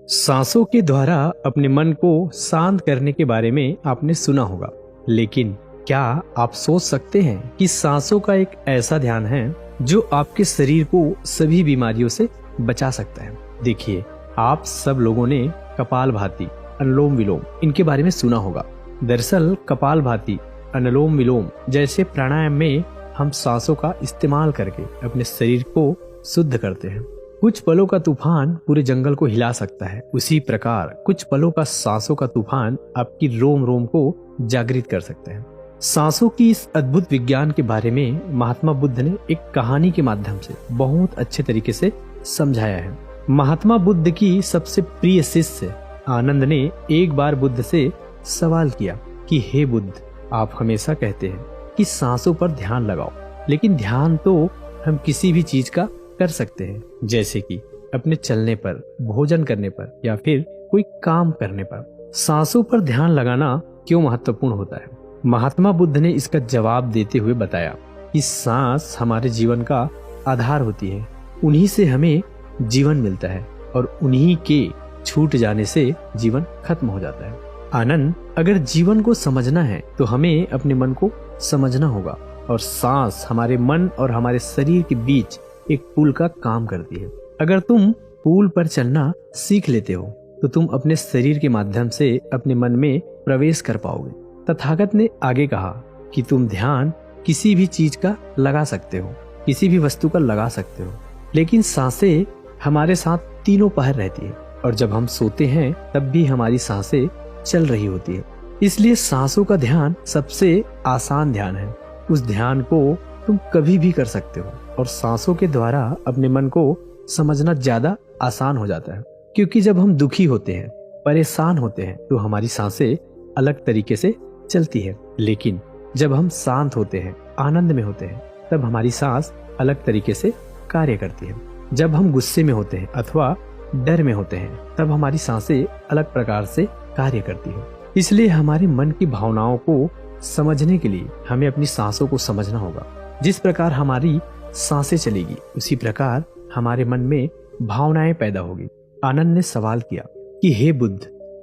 सांसों के द्वारा अपने मन को शांत करने के बारे में आपने सुना होगा, लेकिन क्या आप सोच सकते हैं कि सांसों का एक ऐसा ध्यान है जो आपके शरीर को सभी बीमारियों से बचा सकता है। देखिए, आप सब लोगों ने कपालभाति, अनुलोम विलोम इनके बारे में सुना होगा। दरअसल कपालभाति, अनुलोम विलोम जैसे प्राणायाम में हम सांसों का इस्तेमाल करके अपने शरीर को शुद्ध करते हैं। कुछ पलों का तूफान पूरे जंगल को हिला सकता है, उसी प्रकार कुछ पलों का सांसों का तूफान आपकी रोम रोम को जागृत कर सकता है। सांसों की इस अद्भुत विज्ञान के बारे में महात्मा बुद्ध ने एक कहानी के माध्यम से बहुत अच्छे तरीके से समझाया है। महात्मा बुद्ध की सबसे प्रिय शिष्य आनंद ने एक बार बुद्ध से सवाल किया कि हे बुद्ध, आप हमेशा कहते हैं कि सांसों पर ध्यान लगाओ, लेकिन ध्यान तो हम किसी भी चीज का कर सकते हैं, जैसे कि अपने चलने पर, भोजन करने पर या फिर कोई काम करने पर। सांसों पर ध्यान लगाना क्यों महत्वपूर्ण होता है? महात्मा बुद्ध ने इसका जवाब देते हुए बताया कि सांस हमारे जीवन का आधार होती है, उन्हीं से हमें जीवन मिलता है और उन्हीं के छूट जाने से जीवन खत्म हो जाता है। आनंद, अगर जीवन को समझना है तो हमें अपने मन को समझना होगा, और सांस हमारे मन और हमारे शरीर के बीच एक पुल का काम करती है। अगर तुम पुल पर चलना सीख लेते हो तो तुम अपने शरीर के माध्यम से अपने मन में प्रवेश कर पाओगे। तथागत ने आगे कहा कि तुम ध्यान किसी भी चीज का लगा सकते हो, किसी भी वस्तु का लगा सकते हो, लेकिन सांसें हमारे साथ तीनों पहर रहती है, और जब हम सोते हैं तब भी हमारी सांसें चल रही होती है। इसलिए सांसों का ध्यान सबसे आसान ध्यान है। उस ध्यान को तुम कभी भी कर सकते हो, और सांसों के द्वारा अपने मन को समझना ज्यादा आसान हो जाता है। क्योंकि जब हम दुखी होते हैं, परेशान होते हैं, तो हमारी सांसें अलग तरीके से चलती है, लेकिन जब हम शांत होते हैं, आनंद में होते हैं, तब हमारी सांस अलग तरीके से कार्य करती है। जब हम गुस्से में होते हैं अथवा डर में होते हैं, तब हमारी सांसें अलग प्रकार से कार्य करती है। इसलिए हमारे मन की भावनाओं को समझने के लिए हमें अपनी सांसों को समझना होगा। जिस प्रकार हमारी सांसें चलेगी, उसी प्रकार हमारे मन में भावनाएं पैदा होगी। आनंद ने सवाल किया कि हे बुद्ध,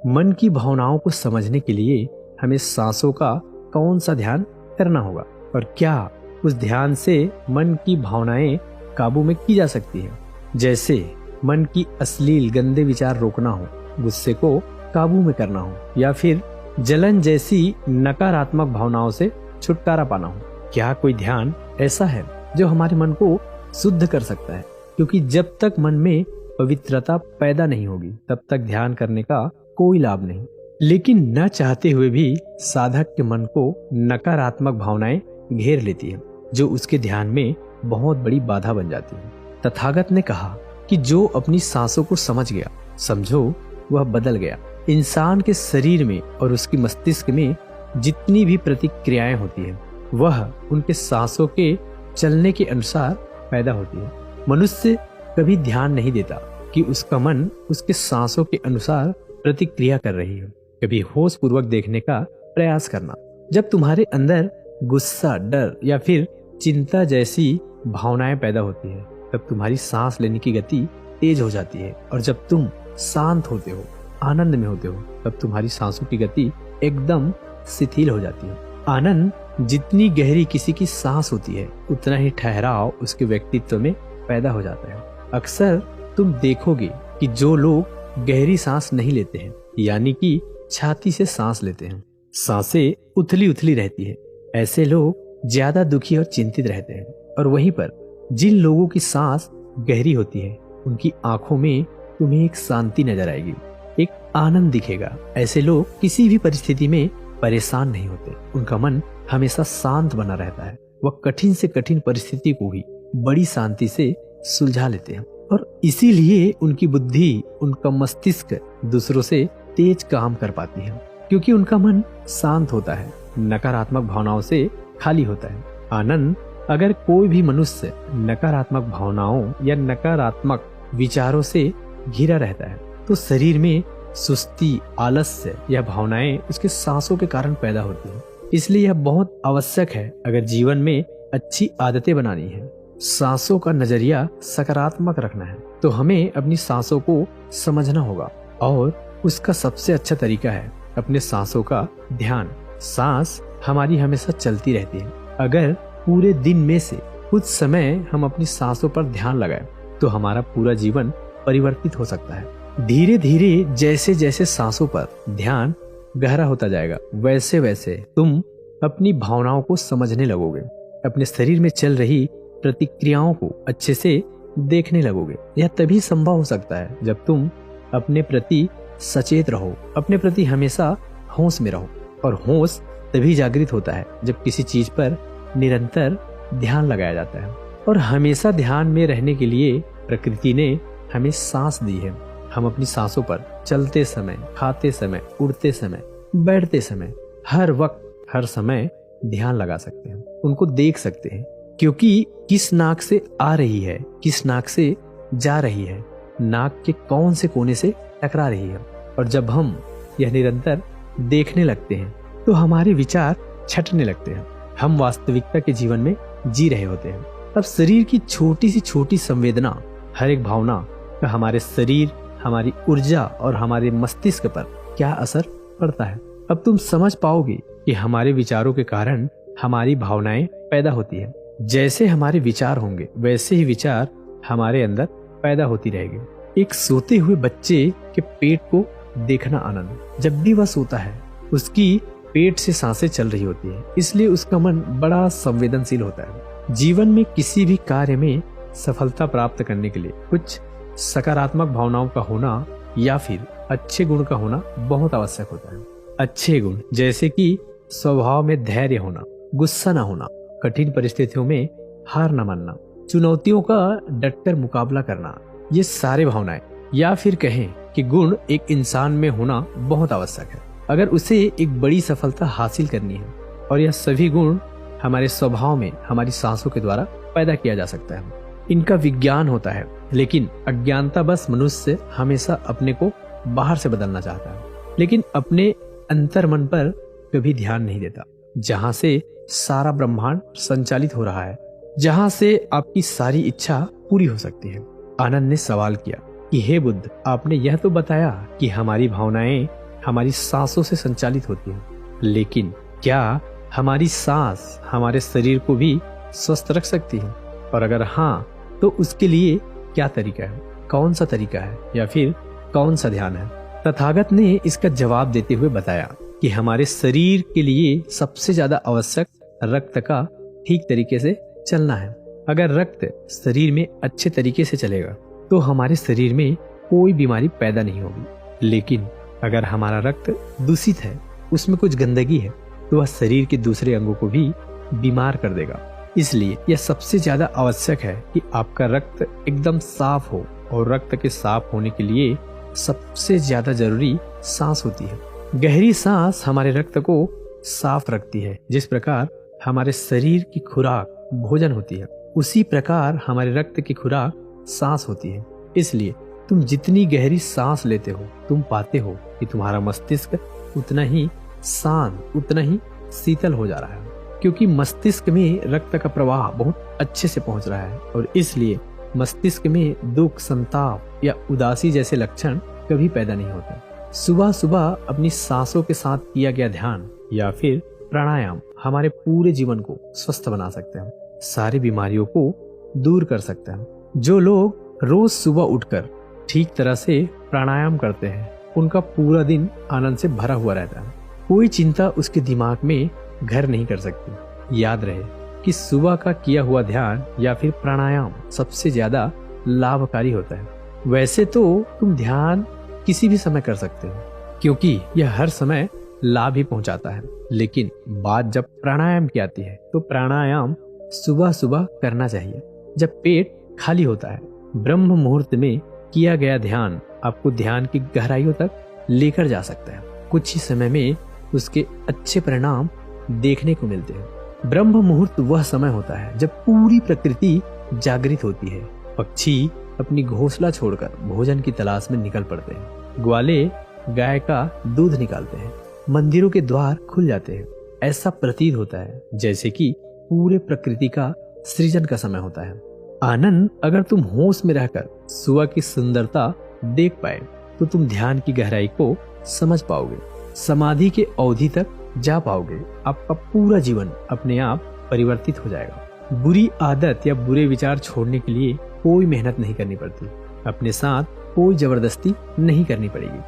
मन की भावनाओं को समझने के लिए हमें सांसों का कौन सा ध्यान करना होगा, और क्या उस ध्यान से मन की भावनाएं काबू में की जा सकती है? जैसे मन की अश्लील गंदे विचार रोकना हो, गुस्से को काबू में करना हो, या फिर जलन जैसी नकारात्मक भावनाओं से छुटकारा पाना हो। क्या कोई ध्यान ऐसा है जो हमारे मन को शुद्ध कर सकता है? क्योंकि जब तक मन में पवित्रता पैदा नहीं होगी, तब तक ध्यान करने का कोई लाभ नहीं। लेकिन न चाहते हुए भी साधक के मन को नकारात्मक भावनाएं घेर लेती है, जो उसके ध्यान में बहुत बड़ी बाधा बन जाती है। तथागत ने कहा कि जो अपनी सांसों को समझ गया, समझो वह बदल गया। इंसान के शरीर में और उसकी मस्तिष्क में जितनी भी प्रतिक्रियाएं होती है, वह उनके सांसों के चलने के अनुसार पैदा होती है। मनुष्य कभी ध्यान नहीं देता कि उसका मन उसके सांसों के अनुसार प्रतिक्रिया कर रही है। कभी होश पूर्वक देखने का प्रयास करना। जब तुम्हारे अंदर गुस्सा, डर या फिर चिंता जैसी भावनाएं पैदा होती है, तब तुम्हारी सांस लेने की गति तेज हो जाती है, और जब तुम शांत होते हो, आनंद में होते हो, तब तुम्हारी सांसों की गति एकदम शिथिल हो जाती है। आनंद, जितनी गहरी किसी की सांस होती है, उतना ही ठहराव उसके व्यक्तित्व में पैदा हो जाता है। अक्सर तुम देखोगे कि जो लोग गहरी सांस नहीं लेते हैं, यानी कि छाती से सांस लेते हैं, सांसें उथली उथली रहती है, ऐसे लोग ज्यादा दुखी और चिंतित रहते हैं। और वहीं पर जिन लोगों की सांस गहरी होती है, उनकी आंखों में तुम्हें एक शांति नजर आएगी, एक आनंद दिखेगा। ऐसे लोग किसी भी परिस्थिति में परेशान नहीं होते, उनका मन हमेशा शांत बना रहता है। वह कठिन से कठिन परिस्थिति को भी बड़ी शांति से सुलझा लेते हैं, और इसीलिए उनकी बुद्धि, उनका मस्तिष्क दूसरों से तेज काम कर पाती है, क्योंकि उनका मन शांत होता है, नकारात्मक भावनाओं से खाली होता है। आनंद, अगर कोई भी मनुष्य नकारात्मक भावनाओं या नकारात्मक विचारों से घिरा रहता है, तो शरीर में सुस्ती, आलस्य या भावनाएं उसके सांसों के कारण पैदा होती हैं। इसलिए यह बहुत आवश्यक है, अगर जीवन में अच्छी आदतें बनानी है, सांसों का नजरिया सकारात्मक रखना है, तो हमें अपनी सांसों को समझना होगा और उसका सबसे अच्छा तरीका है अपने सांसों का ध्यान। सांस हमारी हमेशा चलती रहती है। अगर पूरे दिन में से कुछ समय हम अपनी सांसों पर ध्यान लगाएं तो हमारा पूरा जीवन परिवर्तित हो सकता है। धीरे धीरे जैसे जैसे सांसों पर ध्यान गहरा होता जाएगा, वैसे वैसे तुम अपनी भावनाओं को समझने लगोगे, अपने शरीर में चल रही प्रतिक्रियाओं को अच्छे से देखने लगोगे। यह तभी संभव हो सकता है जब तुम अपने प्रति सचेत रहो, अपने प्रति हमेशा होश में रहो। और होश तभी जागृत होता है जब किसी चीज पर निरंतर ध्यान लगाया जाता है। और हमेशा ध्यान में रहने के लिए प्रकृति ने हमें सांस दी है। हम अपनी सांसों पर चलते समय, खाते समय, उड़ते समय, बैठते समय, हर वक्त हर समय ध्यान लगा सकते हैं, उनको देख सकते हैं, क्योंकि किस नाक से आ रही है, किस नाक से जा रही है, नाक के कौन से कोने से टकरा रही है। और जब हम यह निरंतर देखने लगते हैं तो हमारे विचार छटने लगते हैं, हम वास्तविकता के जीवन में जी रहे होते हैं। अब शरीर की छोटी सी छोटी संवेदना, हर एक भावना का हमारे शरीर, हमारी ऊर्जा और हमारे मस्तिष्क पर क्या असर पड़ता है। अब तुम समझ पाओगे कि हमारे विचारों के कारण हमारी भावनाएं पैदा होती है। जैसे हमारे विचार होंगे वैसे ही विचार हमारे अंदर पैदा होती रहेगी। एक सोते हुए बच्चे के पेट को देखना आनंद। जब भी वह सोता है उसकी पेट से सांसें चल रही होती है, इसलिए उसका मन बड़ा संवेदनशील होता है। जीवन में किसी भी कार्य में सफलता प्राप्त करने के लिए कुछ सकारात्मक भावनाओं का होना या फिर अच्छे गुण का होना बहुत आवश्यक होता है। अच्छे गुण जैसे कि स्वभाव में धैर्य होना, गुस्सा न होना, कठिन परिस्थितियों में हार न मानना, चुनौतियों का डटकर मुकाबला करना, ये सारे भावनाएं या फिर कहें कि गुण एक इंसान में होना बहुत आवश्यक है अगर उसे एक बड़ी सफलता हासिल करनी है। और यह सभी गुण हमारे स्वभाव में हमारी सांसों के द्वारा पैदा किया जा सकता है। इनका विज्ञान होता है, लेकिन अज्ञानता बस मनुष्य हमेशा अपने को बाहर से बदलना चाहता है, लेकिन अपने अंतर मन पर कभी ध्यान नहीं देता, जहाँ से सारा ब्रह्मांड संचालित हो रहा है, जहाँ से आपकी सारी इच्छा पूरी हो सकती है। आनंद ने सवाल किया कि हे बुद्ध, आपने यह तो बताया कि हमारी भावनाएं हमारी सांसों से संचालित होती हैं, लेकिन क्या हमारी सांस हमारे शरीर को भी स्वस्थ रख सकती है? और अगर हाँ, तो उसके लिए क्या तरीका है, कौन सा तरीका है या फिर कौन सा ध्यान है? तथागत ने इसका जवाब देते हुए बताया कि हमारे शरीर के लिए सबसे ज्यादा आवश्यक रक्त का ठीक तरीके से चलना है। अगर रक्त शरीर में अच्छे तरीके से चलेगा तो हमारे शरीर में कोई बीमारी पैदा नहीं होगी, लेकिन अगर हमारा रक्त दूषित है, उसमें कुछ गंदगी है, तो वह शरीर के दूसरे अंगों को भी बीमार कर देगा। इसलिए यह सबसे ज्यादा आवश्यक है कि आपका रक्त एकदम साफ हो, और रक्त के साफ होने के लिए सबसे ज्यादा जरूरी सांस होती है। गहरी सांस हमारे रक्त को साफ रखती है। जिस प्रकार हमारे शरीर की खुराक भोजन होती है, उसी प्रकार हमारे रक्त की खुराक सांस होती है। इसलिए तुम जितनी गहरी सांस लेते हो, तुम पाते हो कि तुम्हारा मस्तिष्क उतना ही शांत, उतना ही शीतल हो जा रहा है, क्योंकि मस्तिष्क में रक्त का प्रवाह बहुत अच्छे से पहुंच रहा है। और इसलिए मस्तिष्क में दुख, संताप या उदासी जैसे लक्षण कभी पैदा नहीं होते। सुबह सुबह अपनी सांसों के साथ किया गया ध्यान या फिर प्राणायाम हमारे पूरे जीवन को स्वस्थ बना सकते हैं, सारी बीमारियों को दूर कर सकते हैं। जो लोग रोज सुबह उठकर ठीक तरह से प्राणायाम करते हैं, उनका पूरा दिन आनंद से भरा हुआ रहता है। कोई चिंता उसके दिमाग में घर नहीं कर सकती। याद रहे कि सुबह का किया हुआ ध्यान या फिर प्राणायाम सबसे ज्यादा लाभकारी होता है। वैसे तो तुम ध्यान किसी भी समय कर सकते हो, क्योंकि यह हर समय लाभ ही पहुंचाता है, लेकिन बात जब प्राणायाम की आती है तो प्राणायाम सुबह सुबह करना चाहिए जब पेट खाली होता है। ब्रह्म मुहूर्त में किया गया ध्यान आपको ध्यान की गहराइयों तक लेकर जा सकता है। कुछ ही समय में उसके अच्छे परिणाम देखने को मिलते हैं। ब्रह्म मुहूर्त वह समय होता है जब पूरी प्रकृति जागृत होती है। पक्षी अपनी घोंसला छोड़कर भोजन की तलाश में निकल पड़ते हैं। ग्वाले गाय का दूध निकालते हैं। मंदिरों के द्वार खुल जाते हैं। ऐसा प्रतीत होता है जैसे कि पूरे प्रकृति का सृजन का समय होता है। आनंद, अगर तुम होश में रहकर सुबह की सुंदरता देख पाए तो तुम ध्यान की गहराई को समझ पाओगे, समाधि के अवधि तक जा पाओगे। आपका पूरा जीवन अपने आप परिवर्तित हो जाएगा। बुरी आदत या बुरे विचार छोड़ने के लिए कोई मेहनत नहीं करनी पड़ती, अपने साथ कोई जबरदस्ती नहीं करनी पड़ेगी।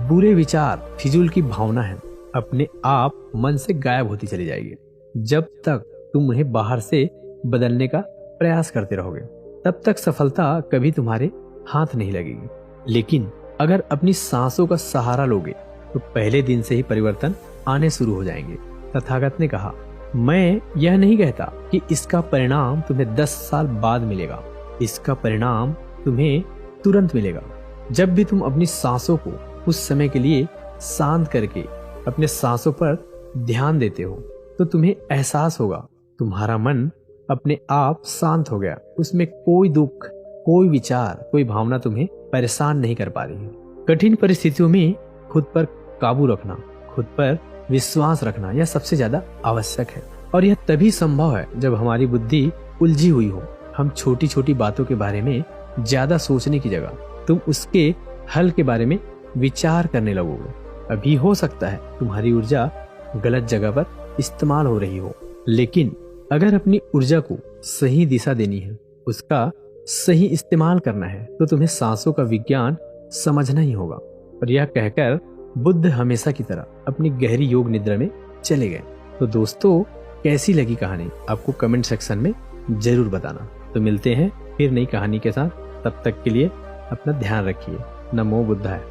बुरे विचार फिजूल की भावना है, अपने आप मन से गायब होती चली जाएगी। जब तक तुम उन्हें बाहर से बदलने का प्रयास करते रहोगे, तब तक सफलता कभी तुम्हारे हाथ नहीं लगेगी। लेकिन अगर अपनी सांसों का सहारा लोगे तो पहले दिन से ही परिवर्तन आने शुरू हो जाएंगे। तथागत ने कहा, मैं यह नहीं कहता कि इसका परिणाम तुम्हें 10 साल बाद मिलेगा, इसका परिणाम तुम्हें तुरंत मिलेगा। जब भी तुम अपनी सांसों को कुछ समय के लिए शांत करके अपने सांसों पर ध्यान देते हो तो तुम्हें एहसास होगा तुम्हारा मन अपने आप शांत हो गया। उसमें कोई दुख, कोई विचार, कोई भावना तुम्हें परेशान नहीं कर पा रही है। कठिन परिस्थितियों में खुद पर काबू रखना, खुद पर विश्वास रखना, यह सबसे ज्यादा आवश्यक है। और यह तभी संभव है जब हमारी बुद्धि उलझी हुई हो। हम छोटी छोटी बातों के बारे में ज्यादा सोचने की जगह तुम उसके हल के बारे में विचार करने लगोगे। अभी हो सकता है तुम्हारी ऊर्जा गलत जगह पर इस्तेमाल हो रही हो, लेकिन अगर अपनी ऊर्जा को सही दिशा देनी है, उसका सही इस्तेमाल करना है, तो तुम्हें सांसों का विज्ञान समझना ही होगा। और यह कहकर बुद्ध हमेशा की तरह अपनी गहरी योग निद्रा में चले गए। तो दोस्तों, कैसी लगी कहानी आपको कमेंट सेक्शन में जरूर बताना। तो मिलते हैं फिर नई कहानी के साथ, तब तक के लिए अपना ध्यान रखिए। नमो बुद्धाय।